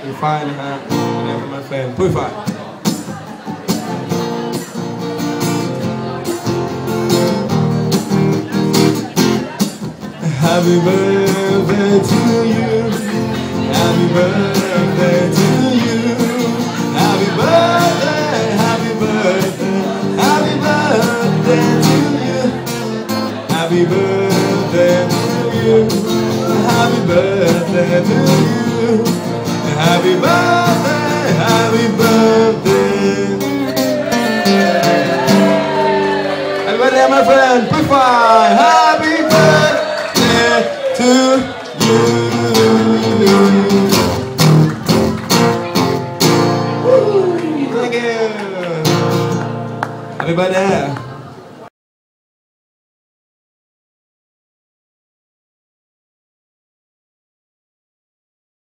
You're fineนะฮะนี่คือ my friend ปุ้ยฝ่าย Happy birthday to you. Happy birthday to you. Happy birthday, happy birthday, happy birthday to you. Happy birthday to you. Happy birthday to you. Happy birthday, happy birthday. Happy birthday, my friend. Bye bye.